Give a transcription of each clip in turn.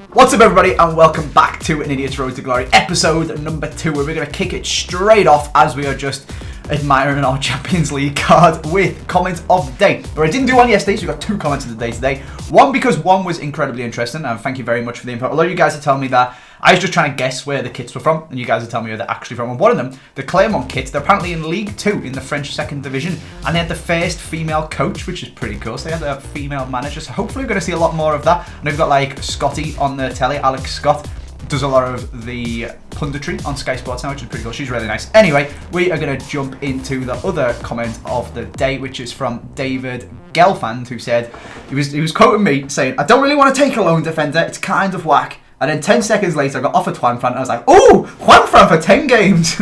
What's up everybody and welcome back to An Idiot's Road to Glory episode number 2 where we're going to kick it straight off as we are just admiring our Champions League card with comments of the day. But I didn't do one yesterday, so we got 2 comments of the day today. One because one was incredibly interesting and thank you very much for the input. Although you guys are telling me that I was just trying to guess where the kits were from and you guys are telling me where they're actually from. And one of them, the Clermont kits, they're apparently in League 2 in the French 2nd Division and they had the first female coach, which is pretty cool. So they had a female manager, so hopefully we're going to see a lot more of that. And we've got like Scotty on the telly, Alex Scott does a lot of the punditry on Sky Sports now, which is pretty cool. She's really nice. Anyway, we are going to jump into the other comment of the day, which is from David Gelfand, who said, he was quoting me saying, I don't really want to take a lone defender, it's kind of whack. And then 10 seconds later, I got offered Juanfran, and I was like, oh, Juanfran for 10 games.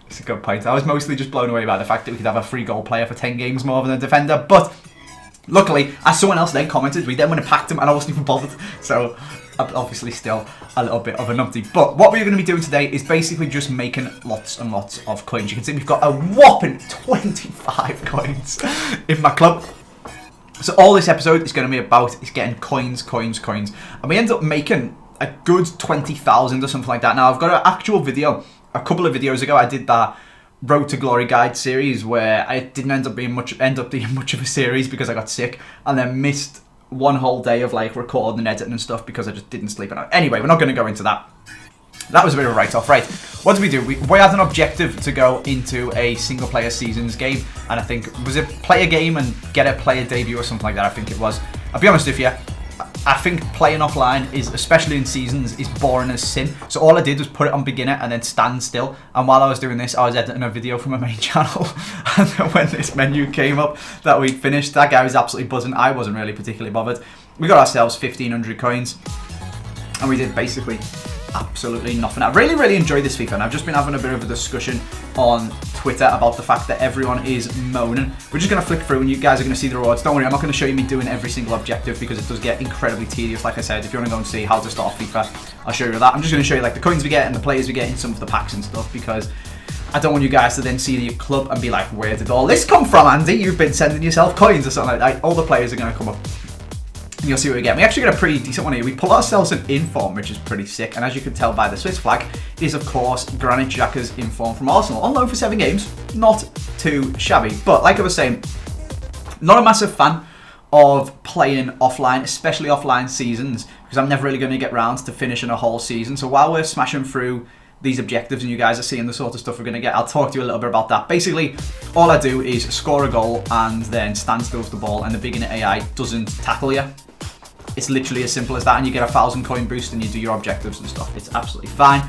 It's a good point. I was mostly just blown away by the fact that we could have a free goal player for 10 games more than a defender. But luckily, as someone else then commented, we then went and packed him, and I wasn't even bothered. So obviously still a little bit of a numpty. But what we're going to be doing today is basically just making lots and lots of coins. You can see we've got a whopping 25 coins in my club. So all this episode is going to be about is getting coins. And we end up making a good 20,000 or something like that. Now I've got an actual video, a couple of videos ago I did that Road to Glory guide series where I didn't end up being much of a series because I got sick and then missed one whole day of like recording and editing and stuff because I just didn't sleep at night. Anyway, we're not going to go into that. That was a bit of a write-off. Right, what did we do? We had an objective to go into a single-player seasons game, and I think, was it play a game and get a player debut or something like that? I think it was. I'll be honest with you, I think playing offline is, especially in seasons, is boring as sin. So all I did was put it on beginner and then stand still. And while I was doing this, I was editing a video from my main channel. And then when this menu came up that we'd finished, that guy was absolutely buzzing. I wasn't really particularly bothered. We got ourselves 1,500 coins, and we did basically absolutely nothing. I really enjoyed this FIFA, and I've just been having a bit of a discussion on Twitter about the fact that everyone is moaning. We're just going to flick through and you guys are going to see the rewards. Don't worry, I'm not going to show you me doing every single objective because it does get incredibly tedious. Like I said, if you want to go and see how to start FIFA, I'll show you that. I'm just going to show you like the coins we get and the players we get in some of the packs and stuff because I don't want you guys to then see your club and be like, where did all this come from, Andy? You've been sending yourself coins or something like that. All the players are going to come up. And you'll see what we get. We actually get a pretty decent one here. We pull ourselves an inform, which is pretty sick. And as you can tell by the Swiss flag, it is of course Granit Xhaka's inform from Arsenal. On loan for 7 games, not too shabby. But like I was saying, not a massive fan of playing offline, especially offline seasons, because I'm never really going to get round to finishing a whole season. So while we're smashing through these objectives and you guys are seeing the sort of stuff we're going to get, I'll talk to you a little bit about that. Basically, all I do is score a goal and then stand still with the ball and the beginner AI doesn't tackle you. It's literally as simple as that, and you get a 1,000 coin boost and you do your objectives and stuff. It's absolutely fine.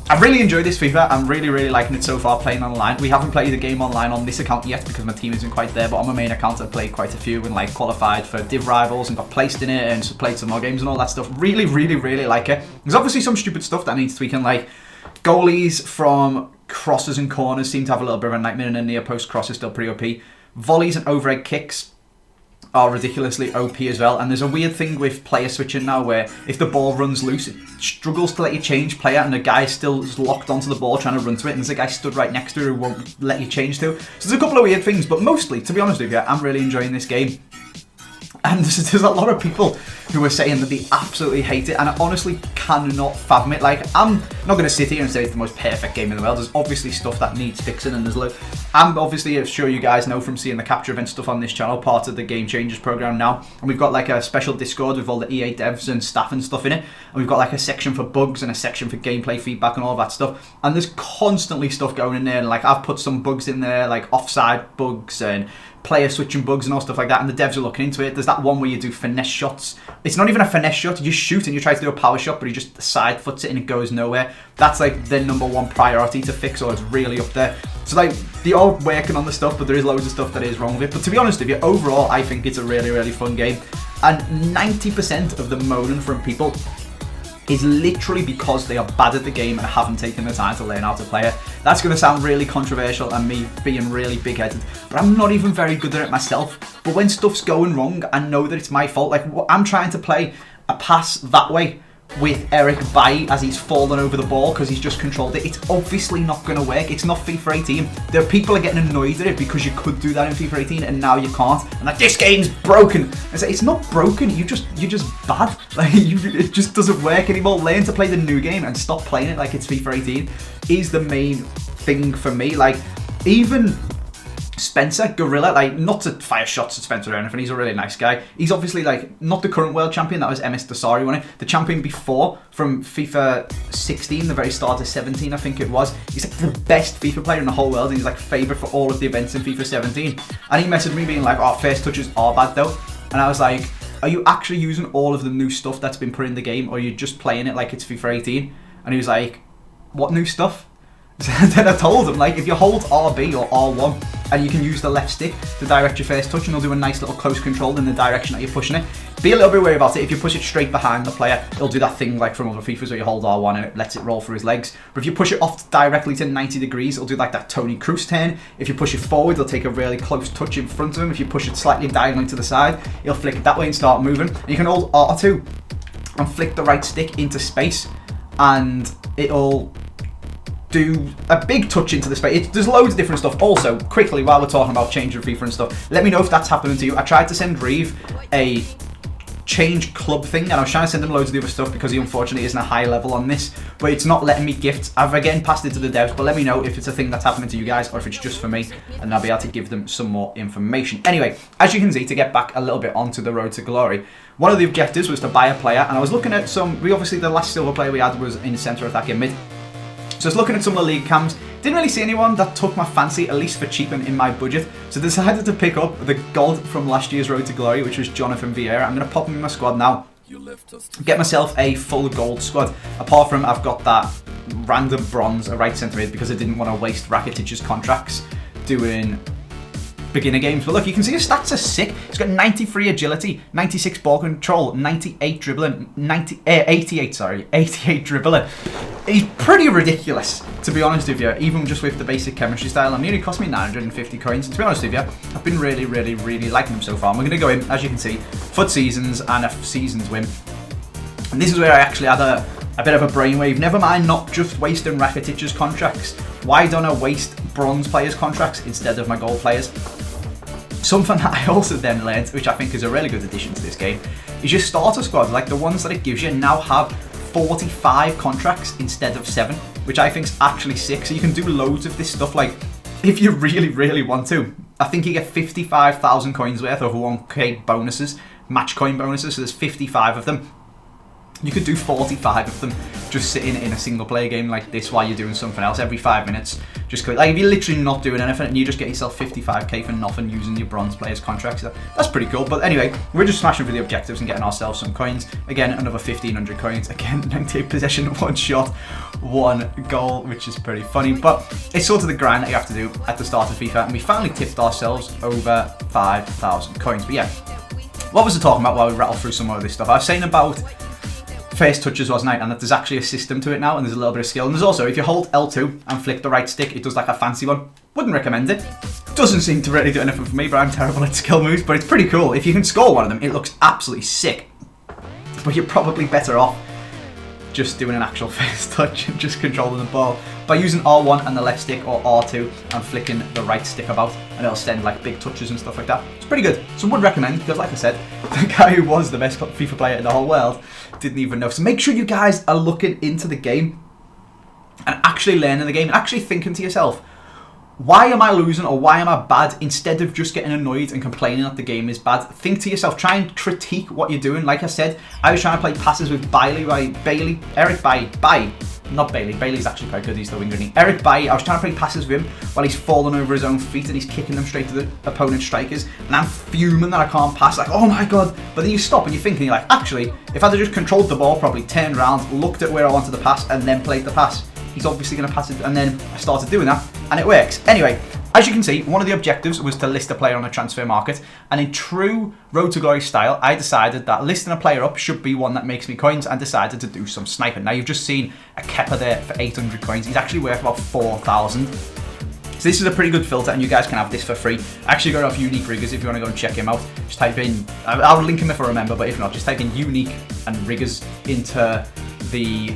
I really enjoy this FIFA. I'm really liking it so far playing online. We haven't played a game online on this account yet because my team isn't quite there, but on my main account I've played quite a few and like qualified for Div Rivals and got placed in it and played some more games and all that stuff. Really like it. There's obviously some stupid stuff that needs tweaking, like goalies from crosses and corners seem to have a little bit of a nightmare, and a near post cross is still pretty OP. Volleys and overhead kicks are ridiculously OP as well, and there's a weird thing with player switching now where if the ball runs loose it struggles to let you change player and the guy still is locked onto the ball trying to run to it and there's a guy stood right next to her who won't let you change to. So there's a couple of weird things, but mostly, to be honest with you, I'm really enjoying this game. And there's a lot of people who are saying that they absolutely hate it, and I honestly cannot fathom it. Like, I'm not going to sit here and say it's the most perfect game in the world. There's obviously stuff that needs fixing, and I'm obviously, I'm sure you guys know from seeing the capture event stuff on this channel, part of the Game Changers program now, and we've got like a special Discord with all the EA devs and staff and stuff in it, and we've got like a section for bugs and a section for gameplay feedback and all that stuff, and there's constantly stuff going in there, and like I've put some bugs in there, like offside bugs and player switching bugs and all stuff like that, and the devs are looking into it. There's that one where you do finesse shots. It's not even a finesse shot, you shoot and you try to do a power shot, but he just side foots it and it goes nowhere. That's like their #1 priority to fix, or it's really up there. So like, they are working on the stuff, but there is loads of stuff that is wrong with it. But to be honest with you, overall, I think it's a really fun game. And 90% of the moaning from people is literally because they are bad at the game and haven't taken the time to learn how to play it. That's going to sound really controversial and me being really big-headed, but I'm not even very good at it myself. But when stuff's going wrong, I know that it's my fault. Like, I'm trying to play a pass that way with Eric Bailly as he's fallen over the ball because he's just controlled it. It's obviously not going to work. It's not FIFA 18. There are people are getting annoyed at it because you could do that in FIFA 18 and now you can't. And like, this game's broken. I say, it's not broken. You're just bad. Like, it just doesn't work anymore. Learn to play the new game and stop playing it like it's FIFA 18 is the main thing for me. Like, even Spencer Gorilla, like, not to fire shots at Spencer or anything, he's a really nice guy. He's obviously like not the current world champion, that was MS Dasari won it. The champion before from FIFA 16, the very start of 17 I think it was. He's like the best FIFA player in the whole world and he's like favourite for all of the events in FIFA 17. And he messaged me being like, oh, first touches are bad though. And I was like, are you actually using all of the new stuff that's been put in the game or are you just playing it like it's FIFA 18? And he was like, what new stuff? Then I told him, like, if you hold RB or R1 and you can use the left stick to direct your first touch and it'll do a nice little close control in the direction that you're pushing it. Be a little bit wary about it. If you push it straight behind the player, it'll do that thing like from other FIFAs where you hold R1 and it lets it roll through his legs. But if you push it off directly to 90 degrees, it'll do like that Tony Kroos turn. If you push it forward, it'll take a really close touch in front of him. If you push it slightly diagonally to the side, he'll flick it that way and start moving. And you can hold R2 and flick the right stick into space and it'll do a big touch into the space. There's loads of different stuff. Also, quickly, while we're talking about changing FIFA and stuff, let me know if that's happening to you. I tried to send Reeve a change club thing and I was trying to send him loads of the other stuff because he unfortunately isn't a high level on this, but it's not letting me gift. I've again passed it to the devs, but let me know if it's a thing that's happening to you guys or if it's just for me and I'll be able to give them some more information. Anyway, as you can see, to get back a little bit onto the road to glory, one of the objectives was to buy a player and I was looking at obviously the last silver player we had was in centre attacking mid. So I was looking at some of the league cams, didn't really see anyone that took my fancy, at least for cheap and in my budget. So I decided to pick up the gold from last year's Road to Glory, which was Jonathan Vieira. I'm going to pop him in my squad now, get myself a full gold squad. Apart from I've got that random bronze, a right centre mid, because I didn't want to waste Rakitic's contracts doing beginner games. But look, you can see his stats are sick. He's got 93 agility, 96 ball control, 98 dribbling, 88 dribbling. He's pretty ridiculous, to be honest with you, even just with the basic chemistry style. And he only cost me 950 coins. And to be honest with you, I've been really liking him so far. And we're going to go in, as you can see, FUT seasons and a seasons win. And this is where I actually had a bit of a brainwave. Never mind not just wasting Rakitic's contracts. Why don't I waste bronze players' contracts instead of my gold players? Something that I also then learned, which I think is a really good addition to this game, is your starter squad, like the ones that it gives you, now have 45 contracts instead of 7, which I think is actually sick. So you can do loads of this stuff. Like, if you really want to, I think you get 55,000 coins worth of 1k bonuses, match coin bonuses. So there's 55 of them. You could do 45 of them just sitting in a single player game like this while you're doing something else every 5 minutes. Just like if you're literally not doing anything and you just get yourself 55k for nothing using your bronze players contracts. That's pretty cool. But anyway, we're just smashing for the objectives and getting ourselves some coins. Again, another 1500 coins. Again, 98 possession, 1 shot, 1 goal, which is pretty funny. But it's sort of the grind that you have to do at the start of FIFA. And we finally tipped ourselves over 5,000 coins. But yeah, what was I talking about while we rattle through some more of this stuff? I was saying about first touches wasn't it, and that there's actually a system to it now and there's a little bit of skill. And there's also, if you hold L2 and flick the right stick, it does like a fancy one. Wouldn't recommend it. Doesn't seem to really do anything for me, but I'm terrible at skill moves. But it's pretty cool. If you can score one of them, it looks absolutely sick. But you're probably better off just doing an actual first touch and just controlling the ball by using R1 and the left stick, or R2 and flicking the right stick about, and it'll send like big touches and stuff like that. It's pretty good. So would recommend, because like I said, the guy who was the best FIFA player in the whole world didn't even know. So make sure you guys are looking into the game and actually learning the game and actually thinking to yourself, why am I losing or why am I bad, instead of just getting annoyed and complaining that the game is bad. Think to yourself, try and critique what you're doing. Like I said, I was trying to play passes with Eric Bailly. Not Bailey. Bailey's actually quite good. He's the winger. Eric Bailly. I was trying to play passes with him while he's falling over his own feet and he's kicking them straight to the opponent's strikers. And I'm fuming that I can't pass. Like, oh my god. But then you stop and you think, and you're like, actually, if I'd have just controlled the ball properly, turned around, looked at where I wanted to pass, and then played the pass, he's obviously going to pass it. And then I started doing that, and it works. Anyway, as you can see, one of the objectives was to list a player on the transfer market, and in true Road to Glory style, I decided that listing a player up should be one that makes me coins, and decided to do some sniping. Now, you've just seen a Kepa there for 800 coins. He's actually worth about 4,000. So this is a pretty good filter, and you guys can have this for free. I actually got it off Unique Riggers if you want to go and check him out. Just type in, I'll link him if I remember, but if not, just type in Unique and Riggers into the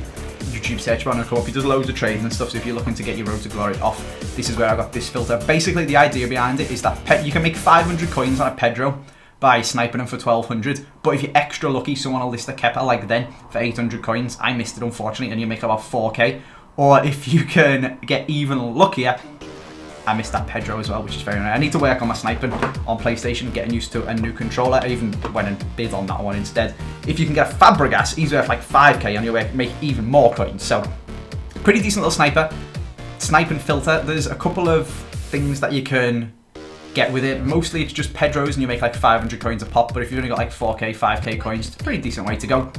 YouTube search bar and come up. He does loads of trading and stuff, so if you're looking to get your Road to Glory off, this is where I got this filter. Basically, the idea behind it is that you can make 500 coins on a Pedro by sniping them for 1200, but if you're extra lucky, someone will list a Kepa like then for 800 coins. I missed it, unfortunately, and you make about 4k. Or if you can get even luckier, I missed that Pedro as well, which is very nice. I need to work on my sniping on PlayStation, getting used to a new controller. I even went and bid on that one instead. If you can get a Fabregas, he's worth like 5k, and you'll make even more coins. So, pretty decent little sniping filter. There's a couple of things that you can get with it. Mostly it's just Pedros, and you make like 500 coins a pop. But if you've only got like 4k, 5k coins, it's a pretty decent way to go.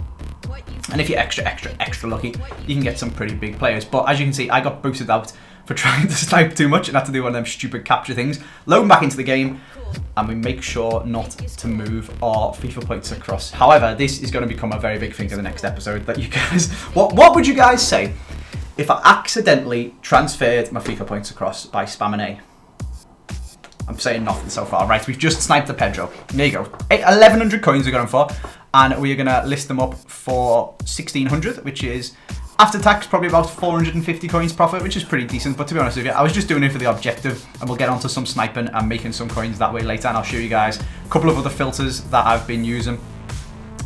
And if you're extra lucky, you can get some pretty big players. But as you can see, I got boosted out for trying to snipe too much and had to do one of them stupid capture things. Load back into the game, and we make sure not to move our FIFA points across. However, this is going to become a very big thing in the next episode. That you guys, what would you guys say if I accidentally transferred my FIFA points across by spamming A? I'm saying nothing so far. Right, we've just sniped the Pedro. There you go. 1100 coins we're going for, and we're going to list them up for 1600, which is after tax probably about 450 coins profit, which is pretty decent. But to be honest with you, I was just doing it for the objective, and we'll get onto some sniping and making some coins that way later, and I'll show you guys a couple of other filters that I've been using.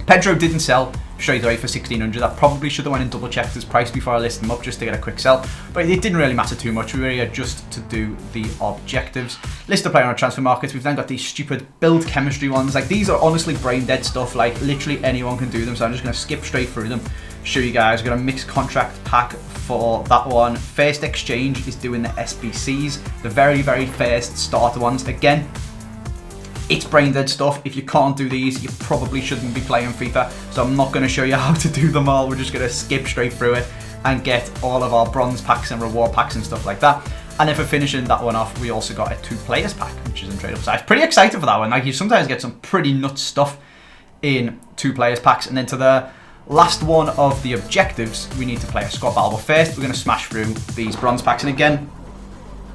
Pedro didn't sell straight away for 1600. I probably should have went and double checked his price before I list them up just to get a quick sell, but it didn't really matter too much. We were here just to do the objectives. List a player on a transfer market. We've then got these stupid build chemistry ones. Like, these are honestly brain dead stuff. Like, literally anyone can do them, so I'm just going to skip straight through them, show you guys. We're going to mix contract pack for that one. First exchange is doing the SBCs, the very first starter ones. Again, it's brain dead stuff. If you can't do these, you probably shouldn't be playing FIFA. So I'm not going to show you how to do them all. We're just going to skip straight through it and get all of our bronze packs and reward packs and stuff like that. And then for finishing that one off, we also got a 2 players pack, which is untradeable. So I was pretty excited for that one. Like, you sometimes get some pretty nuts stuff in 2 players packs. And then to the last one of the objectives, we need to play a squad battle. But first, we're going to smash through these bronze packs. And again,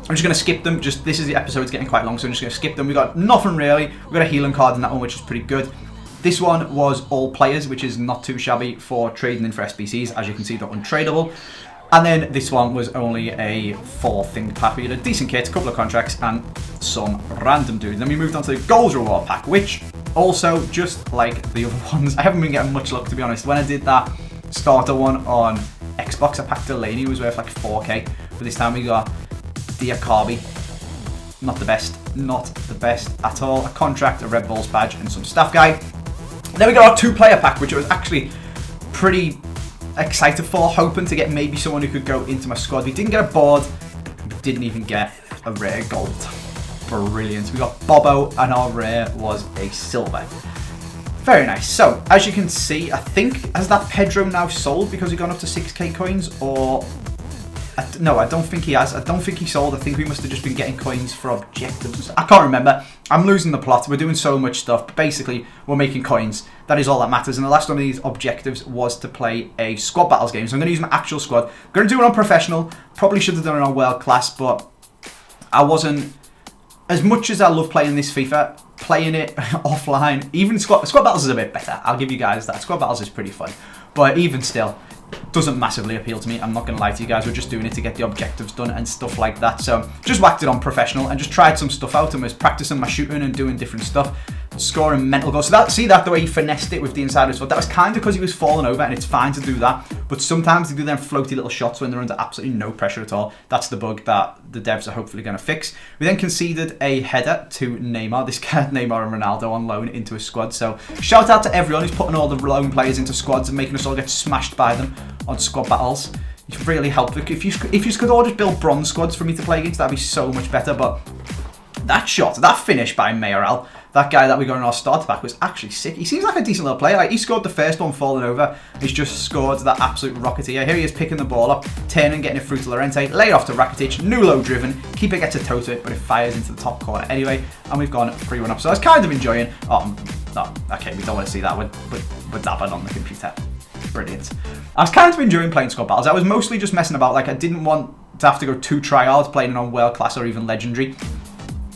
I'm just going to skip them. This is the episode's getting quite long, so I'm just going to skip them. We got nothing really. We got a healing card in that one, which is pretty good. This one was all players, which is not too shabby for trading in for SBCs. As you can see, they're untradeable. And then this one was only a 4-thing pack. We had a decent kit, a couple of contracts, and some random dudes. Then we moved on to the goals reward pack, which also, just like the other ones, I haven't been getting much luck, to be honest. When I did that starter one on Xbox, I packed Delaney, who was worth like 4k. But this time we got Diakabi. Not the best at all. A contract, a Red Bulls badge, and some staff guy. Then we got our 2-player pack, which I was actually pretty excited for, hoping to get maybe someone who could go into my squad. We didn't get a board, we didn't even get a rare gold. Brilliant. We got Bobo, and our rare was a silver. Very nice. So, as you can see, I think, has that Pedro now sold because he's gone up to 6k coins, or... No, I don't think he has. I don't think he sold. I think we must have just been getting coins for objectives. I can't remember. I'm losing the plot. We're doing so much stuff. But basically, we're making coins. That is all that matters. And the last one of these objectives was to play a squad battles game. So I'm going to use my actual squad. I'm going to do it on professional. Probably should have done it on world class, but I wasn't... As much as I love playing this FIFA, playing it offline, even squad battles is a bit better. I'll give you guys that. Squad battles is pretty fun. But even still, doesn't massively appeal to me. I'm not going to lie to you guys. We're just doing it to get the objectives done and stuff like that. So just whacked it on professional and just tried some stuff out and was practicing my shooting and doing different stuff. Scoring mental goals. So see that the way he finessed it with the inside of his foot. That was kind of because he was falling over, and it's fine to do that. But sometimes they do them floaty little shots when they're under absolutely no pressure at all. That's the bug that the devs are hopefully going to fix. We then conceded a header to Neymar. This guy had Neymar and Ronaldo on loan into his squad. So shout out to everyone who's putting all the loan players into squads and making us all get smashed by them on squad battles. It's really helped. If you could all just build bronze squads for me to play against, that'd be so much better. But that shot, that finish by Mayoral, that guy that we got in our starter pack, was actually sick. He seems like a decent little player. Like, he scored the first one falling over. He's just scored that absolute rocketeer. Here he is picking the ball up, turning, getting it through to Llorente, lay it off to Rakitic, new low driven. Keeper gets a toe to it, but it fires into the top corner anyway. And we've gone 3-1 up. So I was kind of enjoying. Oh, no, okay, we don't want to see that. We're dabbing on the computer. Brilliant. I was kind of enjoying playing squad battles. I was mostly just messing about. Like, I didn't want to have to go too try hard playing it on world class or even legendary.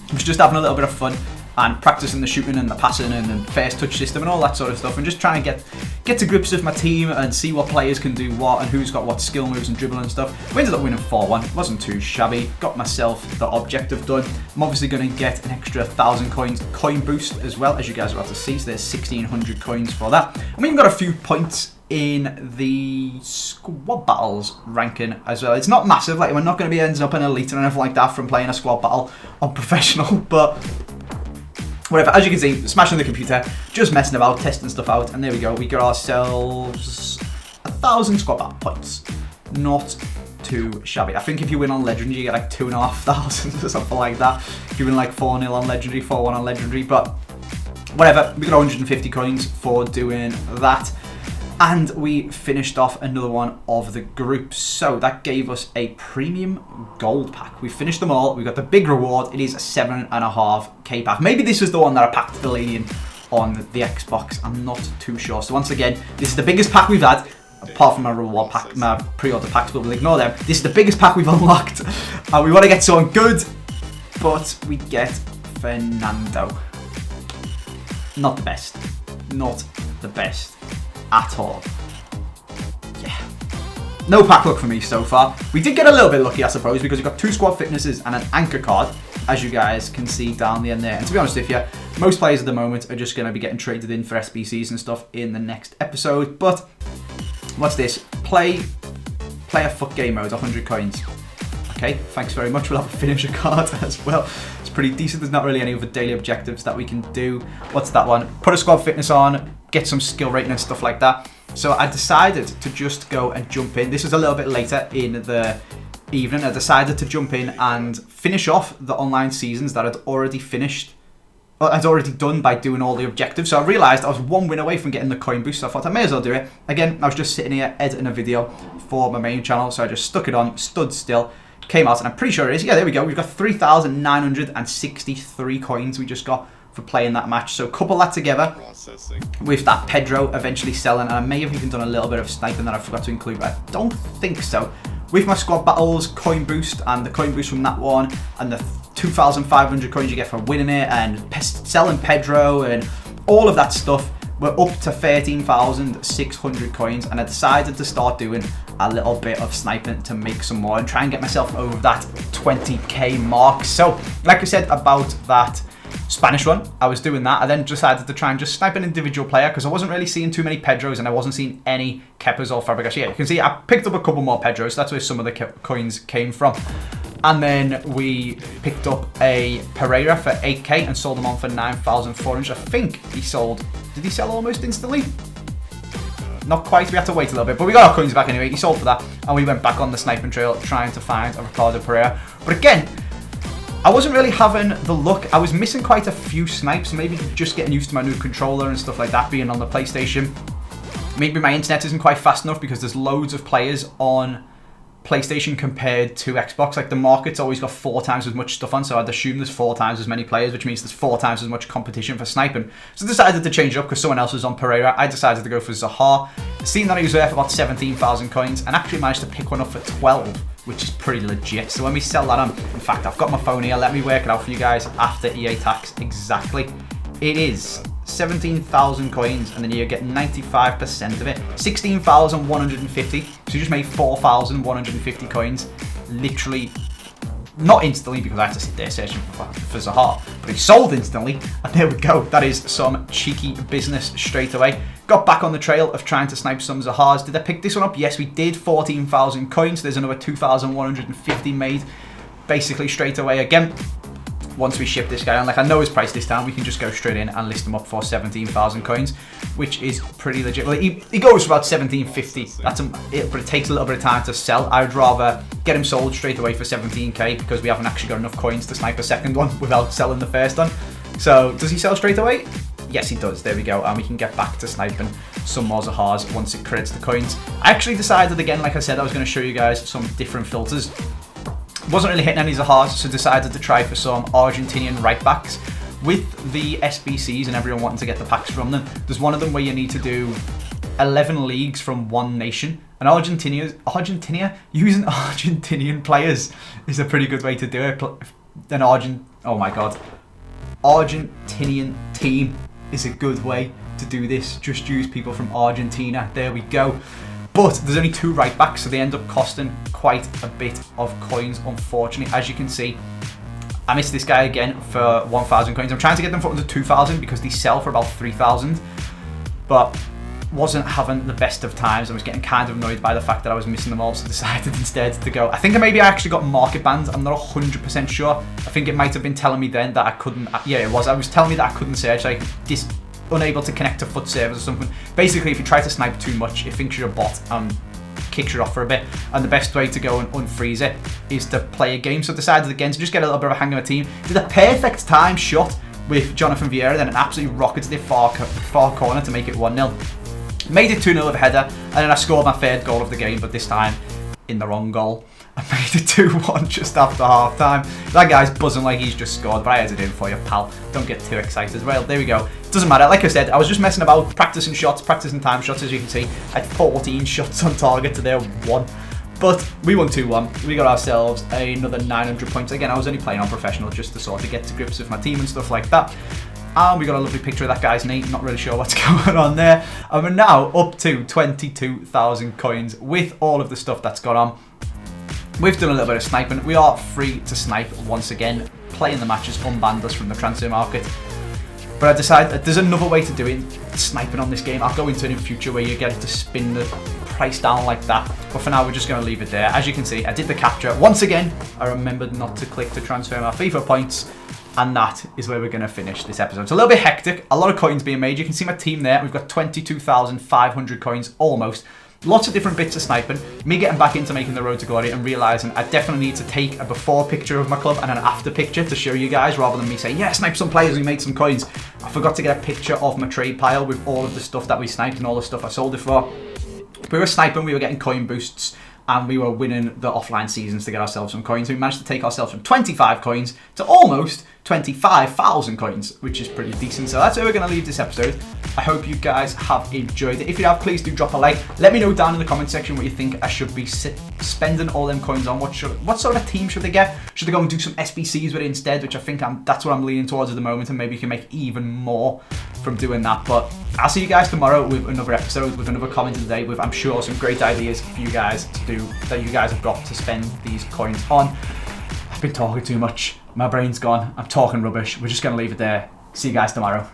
I was just having a little bit of fun. and practicing the shooting and the passing and the first touch system and all that sort of stuff, and just trying to get to grips with my team and see what players can do what and who's got what skill moves and dribbling and stuff. We ended up winning 4-1. Wasn't too shabby. Got myself the objective done. I'm obviously going to get an extra 1,000 coins coin boost as well, as you guys are about to see. So there's 1,600 coins for that. And we even got a few points in the squad battles ranking as well. It's not massive, like we're not going to be ending up in elite or anything like that from playing a squad battle on professional, but whatever. As you can see, smashing the computer, just messing about, testing stuff out, and there we go. We got ourselves 1,000 squad battle points. Not too shabby. I think if you win on legendary, you get like 2,500 or something like that. If you win like 4-0 on legendary, 4-1 on legendary, but whatever. We got 150 coins for doing that. And we finished off another one of the groups. So that gave us a premium gold pack. We finished them all. We got the big reward. It is a 7.5k pack. Maybe this was the one that I packed the lady in on the Xbox. I'm not too sure. So once again, this is the biggest pack we've had, apart from my reward pack, my pre-order packs, but we'll ignore them. This is the biggest pack we've unlocked. We want to get someone good, but we get Fernando. Not the best. Not the best at all. Yeah. No pack luck for me so far. We did get a little bit lucky, I suppose, because we got 2 squad fitnesses and an anchor card, as you guys can see down the end there. And to be honest with you, most players at the moment are just going to be getting traded in for SBCs and stuff in the next episode. But what's this? Play a FUT game mode, 100 coins. Okay, thanks very much. We'll have a finisher card as well. It's pretty decent. There's not really any other daily objectives that we can do. What's that one? Put a squad fitness on, get some skill rating and stuff like that. So I decided to just go and jump in. This was a little bit later in the evening. I decided to jump in and finish off the online seasons that I'd already finished. I'd already done by doing all the objectives. So I realised I was 1 win away from getting the coin boost. So I thought I may as well do it. Again, I was just sitting here editing a video for my main channel. So I just stuck it on, stood still, came out, and I'm pretty sure it is. Yeah, there we go. We've got 3,963 coins we just got for playing that match. So couple that together with that Pedro eventually selling, and I may have even done a little bit of sniping that I forgot to include, but I don't think so. With my squad battles, coin boost, and the coin boost from that one, and the 2,500 coins you get for winning it, and selling Pedro, and all of that stuff, we're up to 13,600 coins, and I decided to start doing a little bit of sniping to make some more and try and get myself over that 20k mark. So, like I said about that Spanish one, I was doing that. I then decided to try and just snipe an individual player because I wasn't really seeing too many Pedros and I wasn't seeing any Kepas or Fabregas. Yeah, you can see I picked up a couple more Pedros. So that's where some of the coins came from. And then we picked up a Pereira for 8k and sold them on for 9,400. I think he sold... Did he sell almost instantly? Not quite, we had to wait a little bit, but we got our coins back anyway. He sold for that, and we went back on the sniping trail trying to find a Ricardo Pereira. But again, I wasn't really having the luck. I was missing quite a few snipes, maybe just getting used to my new controller and stuff like that, being on the PlayStation. Maybe my internet isn't quite fast enough because there's loads of players on PlayStation compared to Xbox. Like the market's always got 4 times as much stuff on, so I'd assume there's 4 times as many players, which means there's 4 times as much competition for sniping. So I decided to change it up because someone else was on Pereira. I decided to go for Zaha, seeing that he was worth about 17,000 coins, and actually managed to pick one up for 12, which is pretty legit. So when we sell that on, in fact, I've got my phone here, let me work it out for you guys after EA tax exactly. It is 17,000 coins, and then you get 95% of it. 16,150. So you just made 4,150 coins. Literally, not instantly because I had to sit there searching for Zaha, but he sold instantly, and there we go. That is some cheeky business straight away. Got back on the trail of trying to snipe some Zahas. Did I pick this one up? Yes, we did. 14,000 coins. There's another 2,150 made basically straight away again. Once we ship this guy on, like I know his price this time, we can just go straight in and list him up for 17,000 coins, which is pretty legit. Well, he goes for about 1750. But it takes a little bit of time to sell. I'd rather get him sold straight away for 17k because we haven't actually got enough coins to snipe a second one without selling the first one. So does he sell straight away? Yes, he does. There we go, and we can get back to sniping some more Zahars once it credits the coins. I actually decided again, like I said, I was going to show you guys some different filters. Wasn't really hitting any Zahars, so decided to try for some Argentinian right backs. With the SBCs and everyone wanting to get the packs from them, there's one of them where you need to do 11 leagues from one nation. And Argentina using Argentinian players is a pretty good way to do it. Oh my god. Argentinian team is a good way to do this. Just use people from Argentina. There we go. But there's only 2 right backs, so they end up costing quite a bit of coins, unfortunately. As you can see, I missed this guy again for 1,000 coins. I'm trying to get them for under 2,000 because they sell for about 3,000. But wasn't having the best of times. I was getting kind of annoyed by the fact that I was missing them all, so decided instead to go. I think maybe I actually got market banned. I'm not 100% sure. I think it might have been telling me then that I couldn't. Yeah, it was. I was telling me that I couldn't search, like unable to connect to foot servers or something. Basically, if you try to snipe too much, it thinks you're a bot and kicks you off for a bit. And the best way to go and unfreeze it is to play a game. So I decided again to just get a little bit of a hang of a team. Did a perfect time shot with Jonathan Vieira, then an absolutely rocketed it far corner to make it 1-0. Made it 2-0 with a header, and then I scored my 3rd goal of the game, but this time in the wrong goal. I made it 2-1 just after half time. That guy's buzzing like he's just scored, but I had it in for you, pal. Don't get too excited. Well, there we go. Doesn't matter. Like I said, I was just messing about, practicing shots, practicing time shots, as you can see. I had 14 shots on target to their 1. But we won 2-1. We got ourselves another 900 points. Again, I was only playing on professional just to sort of get to grips with my team and stuff like that. And we got a lovely picture of that guy's name. Not really sure what's going on there. And we're now up to 22,000 coins with all of the stuff that's gone on. We've done a little bit of sniping. We are free to snipe once again. Playing the matches unbanned us from the transfer market. But I decided there's another way to do it. Sniping on this game. I'll go into it in future where you get to spin the price down like that. But for now, we're just going to leave it there. As you can see, I did the capture. Once again, I remembered not to click to transfer my FIFA points. And that is where we're going to finish this episode. It's a little bit hectic. A lot of coins being made. You can see my team there. We've got 22,500 coins almost. Lots of different bits of sniping. Me getting back into making the Road to Glory and realising I definitely need to take a before picture of my club and an after picture to show you guys, rather than me saying, yeah, snipe some players and we made some coins. I forgot to get a picture of my trade pile with all of the stuff that we sniped and all the stuff I sold it for. We were sniping, we were getting coin boosts, and we were winning the offline seasons to get ourselves some coins. We managed to take ourselves from 25 coins to almost 25,000 coins, which is pretty decent. So that's where we're going to leave this episode. I hope you guys have enjoyed it. If you have, please do drop a like. Let me know down in the comment section what you think I should be spending all them coins on. What sort of team should they get? Should they go and do some SBCs with it instead, which I think that's what I'm leaning towards at the moment, and maybe you can make even more from doing that. But I'll see you guys tomorrow with another episode, with another comment of the day, with, I'm sure, some great ideas for you guys to do that you guys have got to spend these coins on. I've been talking too much. My brain's gone. I'm talking rubbish. We're just going to leave it there. See you guys tomorrow.